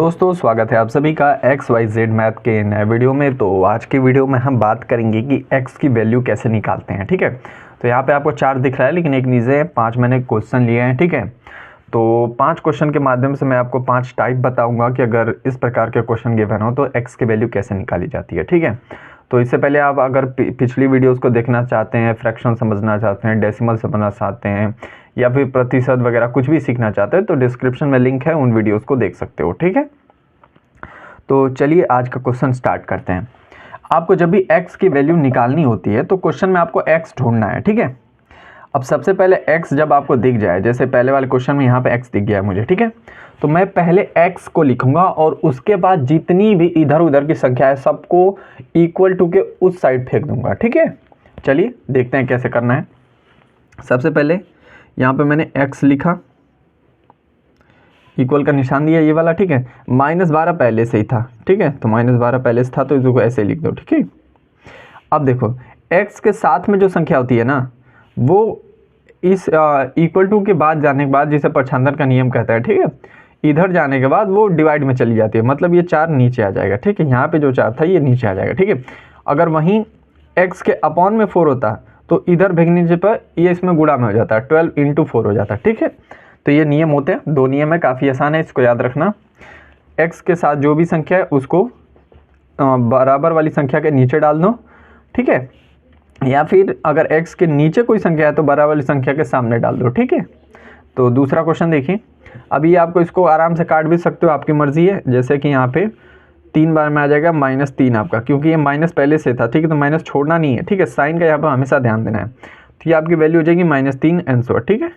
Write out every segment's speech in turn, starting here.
दोस्तों स्वागत है आप सभी का XYZ मैथ के नए वीडियो में। तो आज की वीडियो में हम बात करेंगे कि x की वैल्यू कैसे निकालते हैं। ठीक है, तो यहाँ पे आपको 4 दिख रहा है लेकिन एक नीचे 5 मैंने क्वेश्चन लिए हैं। ठीक है, तो 5 क्वेश्चन के माध्यम से मैं आपको 5 टाइप बताऊंगा कि अगर इस प्रकार के क्वेश्चन गिवन हो तो x की वैल्यू कैसे निकाली जाती है। ठीक है, तो इससे पहले आप अगर पिछली वीडियोस को देखना चाहते हैं, फ्रैक्शन समझना चाहते हैं, डेसिमल समझना चाहते हैं या फिर प्रतिशत वगैरह कुछ भी सीखना चाहते हैं तो डिस्क्रिप्शन में लिंक है, उन वीडियोस को देख सकते हो। ठीक है, तो चलिए आज का क्वेश्चन स्टार्ट करते हैं। आपको जब भी x की वैल्यू निकालनी होती है तो क्वेश्चन में आपको x ढूंढना है। ठीक है, अब सबसे पहले x जब आपको दिख जाए, जैसे पहले वाले क्वेश्चन में यहाँ पे x दिख गया है मुझे। ठीक है, तो मैं पहले x को लिखूंगा और उसके बाद जितनी भी इधर उधर की संख्या है सबको इक्वल टू के उस साइड फेंक दूंगा। ठीक है, चलिए देखते हैं कैसे करना है। सबसे पहले यहाँ पे मैंने x लिखा, इक्वल का निशान दिया ये वाला। ठीक है, -12 पहले से ही था। ठीक है, तो -12 पहले से था तो इसको ऐसे लिख दो। ठीक है, अब देखो x के साथ में जो संख्या होती है ना वो इस इक्वल टू के बाद जाने के बाद, जिसे पक्षांतर का नियम कहता है, ठीक है, इधर जाने के बाद वो डिवाइड में चली जाती है, मतलब ये 4 नीचे आ जाएगा। ठीक है, यहाँ पे जो 4 था ये नीचे आ जाएगा। ठीक है, अगर वहीं x के अपॉन में 4 होता तो इधर भेजने पर ये इसमें गुणा में हो जाता है, 12 × 4 हो जाता है। ठीक है, तो ये नियम होते हैं, 2 नियम है, काफ़ी आसान है, इसको याद रखना। x के साथ जो भी संख्या है उसको बराबर वाली संख्या के नीचे डाल दो। ठीक है, या फिर अगर x के नीचे कोई संख्या है तो बराबर वाली संख्या के सामने डाल दो। ठीक है, तो दूसरा क्वेश्चन देखिए। अभी आपको इसको आराम से काट भी सकते हो, आपकी मर्जी है। जैसे कि यहाँ पे 3 बार में आ जाएगा -3 आपका, क्योंकि ये माइनस पहले से था। ठीक है, तो माइनस छोड़ना नहीं है। ठीक है, साइन का यहाँ पर हमेशा ध्यान देना है। तो ये आपकी वैल्यू हो जाएगी -3 आंसर। ठीक है,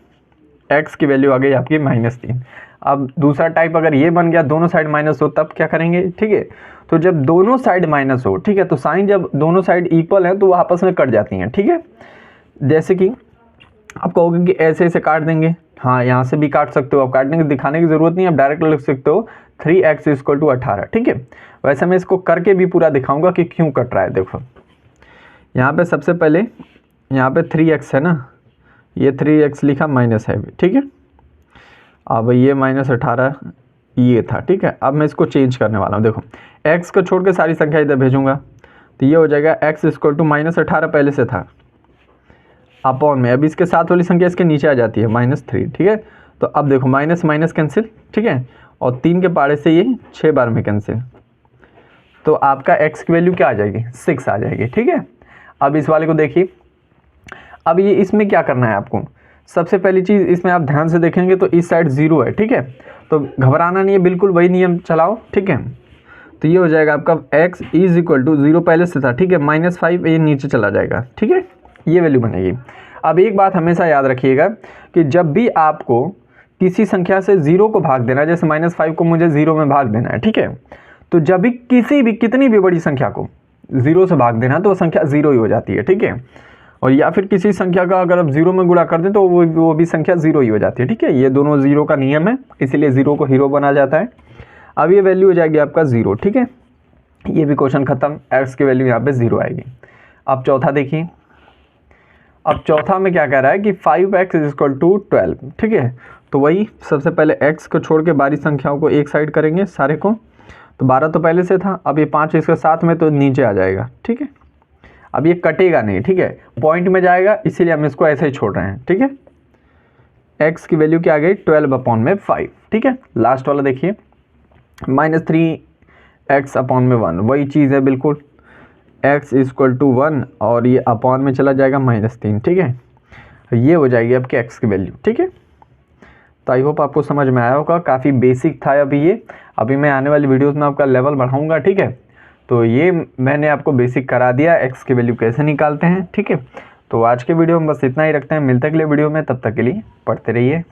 x की वैल्यू आ गई आपकी -3। अब दूसरा टाइप अगर ये बन गया दोनों साइड माइनस हो तब क्या करेंगे। ठीक है, तो जब दोनों साइड माइनस हो, ठीक है, तो साइन जब दोनों साइड इक्वल है तो वो आपस में कट जाती हैं। ठीक है, जैसे कि आप कहोगे कि ऐसे ऐसे काट देंगे, हाँ यहाँ से भी काट सकते हो। आप काटने की दिखाने की ज़रूरत नहीं है, आप डायरेक्ट लिख सकते हो 3x = 18। ठीक है, वैसे मैं इसको करके भी पूरा दिखाऊंगा कि क्यों कट रहा है। देखो यहाँ पे सबसे पहले यहाँ पे 3x है ना, ये 3x लिखा माइनस है। ठीक है, अब ये -18 ये था। ठीक है, अब मैं इसको चेंज करने वाला हूँ। देखो x को छोड़ के सारी संख्या इधर भेजूंगा तो ये हो जाएगा x = -18 पहले से था अपॉन में, अब इसके साथ वाली संख्या इसके नीचे आ जाती है -3। ठीक है, तो अब देखो माइनस माइनस कैंसिल। ठीक है, और 3 के पाड़े से ये 6 बार में कैंसिल, तो आपका x की वैल्यू क्या आ जाएगी, 6 आ जाएगी। ठीक है, अब इस वाले को देखिए। अब ये इसमें क्या करना है आपको, सबसे पहली चीज़ इसमें आप ध्यान से देखेंगे तो इस साइड 0 है। ठीक है, तो घबराना नहीं है, बिल्कुल वही नियम चलाओ। ठीक है, तो ये हो जाएगा आपका x = 0 पहले से था। ठीक है, -5 ये नीचे चला जाएगा। ठीक है, ये वैल्यू बनेगी। अब एक बात हमेशा याद रखिएगा कि जब भी आपको किसी संख्या से 0 को भाग देना है, जैसे -5 को मुझे 0 में भाग देना है। ठीक है, तो जब भी कितनी भी बड़ी संख्या को 0 से भाग देना तो वो संख्या 0 ही हो जाती है। ठीक है, और या फिर किसी संख्या का अगर आप 0 में गुणा कर दें तो वो भी संख्या 0 ही हो जाती है। ठीक है, ये दोनों 0 का नियम है, इसीलिए 0 को हीरो बना जाता है। अब ये वैल्यू हो जाएगी आपका 0। ठीक है, ये भी क्वेश्चन खत्म, x की वैल्यू यहाँ पे 0 आएगी। अब चौथा देखिए। अब चौथा में क्या कह रहा है कि 5x = 12। ठीक है, तो वही सबसे पहले x को छोड़ के बाकी संख्याओं को एक साइड करेंगे सारे को। तो 12 तो पहले से था, अब ये 5 इसके साथ में तो नीचे आ जाएगा। ठीक है, अब ये कटेगा नहीं। ठीक है, पॉइंट में जाएगा, इसीलिए हम इसको ऐसे ही छोड़ रहे हैं। ठीक है, x की वैल्यू क्या आ गई, 12/5। ठीक है, लास्ट वाला देखिए, -3x/1, वही चीज़ है बिल्कुल, x = 1 और ये अपॉन में चला जाएगा -3। ठीक है, ये हो जाएगी आपकी x की वैल्यू। ठीक है, तो आई होप आपको समझ में आया होगा, काफ़ी बेसिक था अभी मैं आने वाली वीडियोस में आपका लेवल बढ़ाऊंगा। ठीक है, तो ये मैंने आपको बेसिक करा दिया, x की वैल्यू कैसे निकालते हैं। ठीक है, तो आज के वीडियो में बस इतना ही रखते हैं, मिलते हैं अगले वीडियो में, तब तक के लिए पढ़ते रहिए।